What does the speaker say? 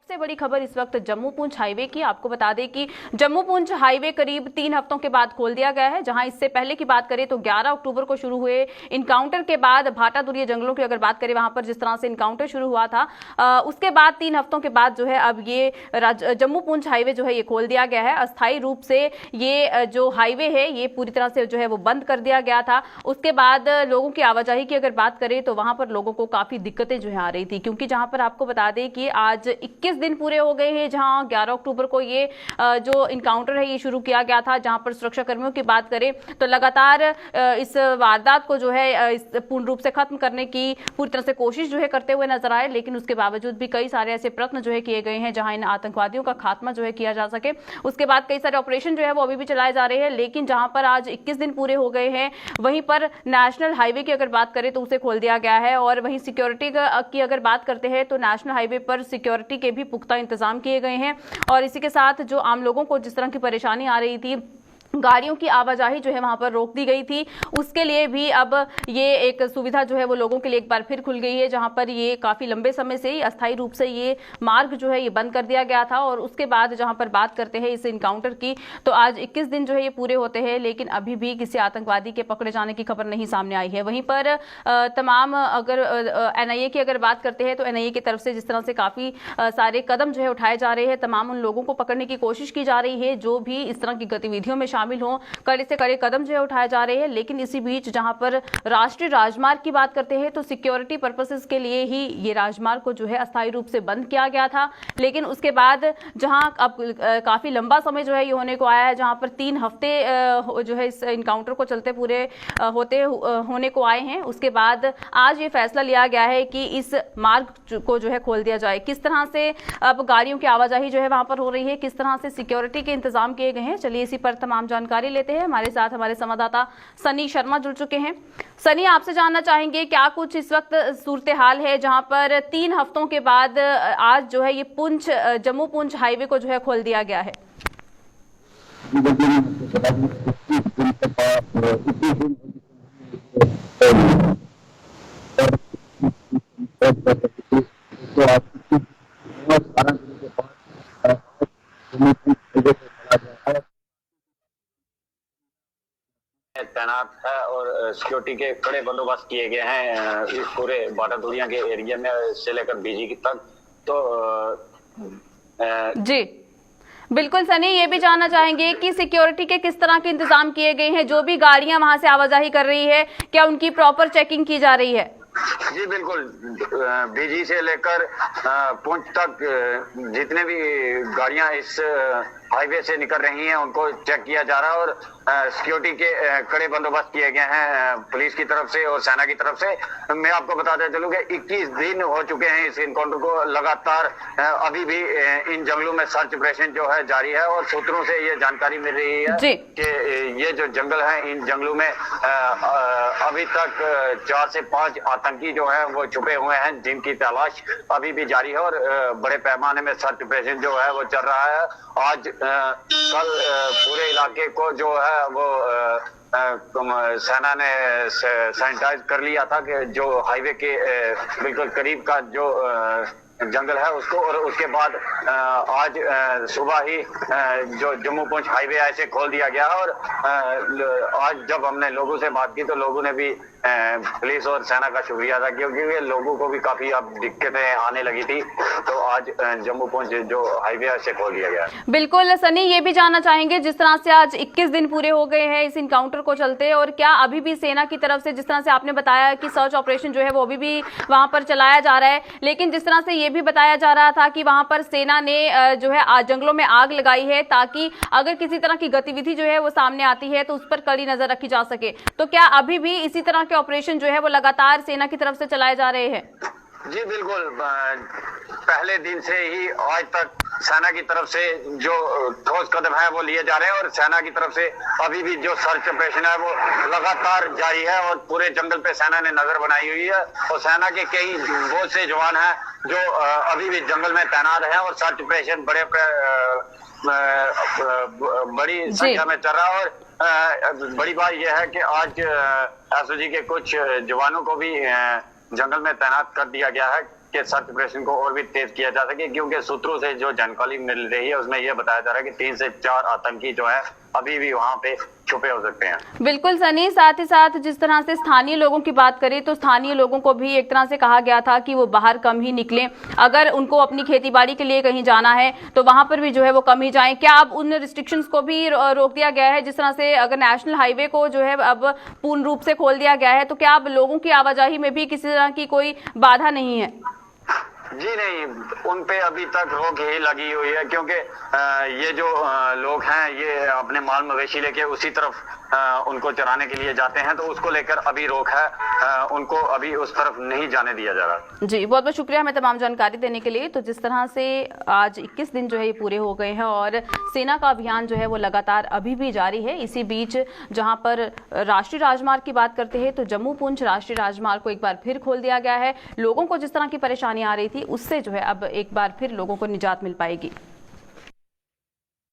सबसे बड़ी खबर इस वक्त जम्मू पुंछ हाईवे की। आपको बता दें कि जम्मू पुंछ हाईवे करीब 3 हफ्तों के बाद खोल दिया गया है। जहां इससे पहले की बात करें तो 11 अक्टूबर को शुरू हुए इनकाउंटर के बाद भाटा दुरिया जंगलों की अगर बात करें, वहां पर जिस तरह से इनकाउंटर शुरू हुआ था, उसके बाद 3 हफ्तों के बाद जो है अब ये जम्मू पुंछ हाईवे जो है ये खोल दिया गया है। अस्थायी रूप से ये जो हाईवे है ये पूरी तरह से जो है वो बंद कर दिया गया था। उसके बाद लोगों की आवाजाही की अगर बात करें तो वहां पर लोगों को काफी दिक्कतें जो है आ रही थी, क्योंकि जहां पर आपको बता दें कि आज 21 दिन पूरे हो गए हैं जहां 11 अक्टूबर को ये जो इनकाउंटर है ये शुरू किया गया था। जहां पर सुरक्षा कर्मियों की बात करें तो लगातार इस वारदात को जो है पूर्ण रूप से खत्म करने की पूरी तरह से कोशिश जो है करते हुए नजर आए, लेकिन उसके बावजूद भी कई सारे ऐसे प्रयत्न जो है किए गए हैं जहां इन आतंकवादियों का खात्मा जो है किया जा सके। उसके बाद कई सारे ऑपरेशन जो है वो अभी भी चलाए जा रहे हैं, लेकिन जहां पर आज 21 दिन पूरे हो गए हैं वहीं पर नेशनल हाईवे की अगर बात करें तो उसे खोल दिया गया है। और वहीं सिक्योरिटी की अगर बात करते हैं तो नेशनल हाईवे पर सिक्योरिटी के भी पुख्ता इंतजाम किए गए हैं। और इसी के साथ जो आम लोगों को जिस तरह की परेशानी आ रही थी, गाड़ियों की आवाजाही जो है वहां पर रोक दी गई थी, उसके लिए भी अब ये एक सुविधा जो है वो लोगों के लिए एक बार फिर खुल गई है। जहां पर ये काफी लंबे समय से ही अस्थायी रूप से ये मार्ग जो है ये बंद कर दिया गया था। और उसके बाद जहां पर बात करते हैं इस इनकाउंटर की तो आज 21 दिन जो है ये पूरे होते हैं, लेकिन अभी भी किसी आतंकवादी के पकड़े जाने की खबर नहीं सामने आई है। वहीं पर तमाम अगर एनआईए की अगर बात करते हैं तो एनआईए की तरफ से जिस तरह से काफी सारे कदम जो है उठाए जा रहे हैं, तमाम उन लोगों को पकड़ने की कोशिश की जा रही है जो भी इस तरह की गतिविधियों में शामिल हो, कड़े से कड़े कदम जो है उठाए जा रहे हैं। लेकिन इसी बीच जहां पर राष्ट्रीय राजमार्ग की बात करते हैं तो सिक्योरिटी पर्पसेस के लिए ही ये राजमार्ग को जो है अस्थायी रूप से बंद किया गया था, लेकिन उसके बाद जहां अब काफी लंबा समय जो है ये होने को आया है, जहां पर 3 हफ्ते जो है इस इनकाउंटर को चलते पूरे होने को आए हैं, उसके बाद आज ये फैसला लिया गया है कि इस मार्ग को जो है खोल दिया जाए। किस तरह से अब गाड़ियों की आवाजाही जो है वहां पर हो रही है, किस तरह से सिक्योरिटी के इंतजाम किए गए हैं, चलिए इसी पर तमाम जानकारी लेते हैं। हमारे साथ हमारे संवाददाता सनी शर्मा जुड़ चुके हैं। सनी, आपसे जानना चाहेंगे क्या कुछ इस वक्त सूरत हाल है जहां पर 3 हफ्तों के बाद आज जो है ये जम्मू पुंछ हाईवे को जो है खोल दिया गया है। तैनात है और सिक्योरिटी के कड़े बंदोबस्त किए गए हैं इस पूरे भाटा दुरिया के एरिया में से लेकर बीजी तक। तो जी बिल्कुल सनी, ये भी जानना चाहेंगे कि सिक्योरिटी के किस तरह के इंतजाम किए गए हैं, जो भी गाड़ियां वहां से आवाजाही कर रही है क्या उनकी प्रॉपर चेकिंग की जा रही है? जी बिल्कुल, बीजी से लेकर पुंछ तक जितने भी गाड़ियां इस हाईवे से निकल रही हैं उनको चेक किया जा रहा है और सिक्योरिटी के कड़े बंदोबस्त किए गए हैं पुलिस की तरफ से और सेना की तरफ से। मैं आपको बताते चलूं कि 21 दिन हो चुके हैं इस इनकाउंटर को लगातार अभी भी इन जंगलों में सर्च ऑपरेशन जो है जारी है। और सूत्रों से ये जानकारी मिल रही है कि ये जो जंगल है इन जंगलों में अभी तक 4 से 5 आतंकी जो है वो छुपे हुए हैं, जिनकी तलाश अभी भी जारी है और बड़े पैमाने में सर्च ऑपरेशन जो है वो चल रहा है। आज कल पूरे इलाके को जो है वो सेना ने सैनिटाइज कर लिया था कि जो हाईवे के बिल्कुल करीब का जो जंगल है उसको। और उसके बाद आज सुबह ही जो जम्मू पुंछ हाईवे ऐसे खोल दिया गया। और आज जब हमने लोगों से बात की तो लोगों ने भी पुलिस और सेना का शुक्रिया अदा किया, क्योंकि लोगों को भी काफी अब दिक्कतें आने लगी थी। तो आज जम्मू पुंछ जो हाईवे ऐसे खोल दिया गया। बिल्कुल सनी, ये भी जानना चाहेंगे जिस तरह से आज 21 दिन पूरे हो गए हैं इस इनकाउंटर को चलते, और क्या अभी भी सेना की तरफ से, जिस तरह से आपने बताया कि सर्च ऑपरेशन जो है वो अभी भी वहां पर चलाया जा रहा है, लेकिन जिस तरह से ये भी बताया जा रहा था कि वहां पर सेना ने जो है जंगलों में आग लगाई है ताकि अगर किसी तरह की गतिविधि जो है वो सामने आती है तो उस पर कड़ी नजर रखी जा सके, तो क्या अभी भी इसी तरह के ऑपरेशन जो है वो लगातार सेना की तरफ से चलाए जा रहे हैं? जी बिल्कुल, पहले दिन से ही आज तक सेना की तरफ से जो ठोस कदम है वो लिए जा रहे हैं और सेना की तरफ से अभी भी जो सर्च ऑपरेशन है वो लगातार जारी है। और पूरे जंगल पे सेना ने नजर बनाई हुई है और सेना के कई बहुत से जवान हैं जो अभी भी जंगल में तैनात हैं और सर्च ऑपरेशन बड़ी संख्या में चल रहा है। और बड़ी बात यह है कि आज एसओजी के कुछ जवानों को भी जंगल में तैनात कर दिया गया है कि सर्च ऑपरेशन को और भी तेज किया जा सके, क्योंकि सूत्रों से जो जानकारी मिल रही है उसमें यह बताया जा रहा है कि 3 से 4 आतंकी जो है अभी भी वहां पे छुपे हो सकते हैं। बिल्कुल सनी, साथ ही साथ जिस तरह से स्थानीय लोगों की बात करें तो स्थानीय लोगों को भी एक तरह से कहा गया था कि वो बाहर कम ही निकलें, अगर उनको अपनी खेतीबाड़ी के लिए कहीं जाना है तो वहां पर भी जो है वो कम ही जाएं। क्या अब उन रिस्ट्रिक्शंस को भी रोक दिया गया है? जिस तरह से अगर नेशनल हाईवे को जो है अब पूर्ण रूप से खोल दिया गया है तो क्या अब लोगों की आवाजाही में भी किसी तरह की कोई बाधा नहीं है? जी नहीं, उन पे अभी तक रोक ही लगी हुई है, क्योंकि ये जो लोग हैं ये अपने माल मवेशी लेके उसी तरफ उनको चराने के लिए जाते हैं, तो उसको लेकर अभी रोक है, उनको अभी उस तरफ नहीं जाने दिया जा रहा। जी, बहुत बहुत शुक्रिया हमें तमाम जानकारी देने के लिए। तो जिस तरह से आज 21 दिन जो है ये पूरे हो गए हैं और सेना का अभियान जो है वो लगातार अभी भी जारी है। इसी बीच जहां पर राष्ट्रीय राजमार्ग की बात करते हैं तो जम्मू पुंछ राष्ट्रीय राजमार्ग को एक बार फिर खोल दिया गया है। लोगों को जिस तरह की परेशानी आ रही थी उससे जो है अब एक बार फिर लोगों को निजात मिल पाएगी।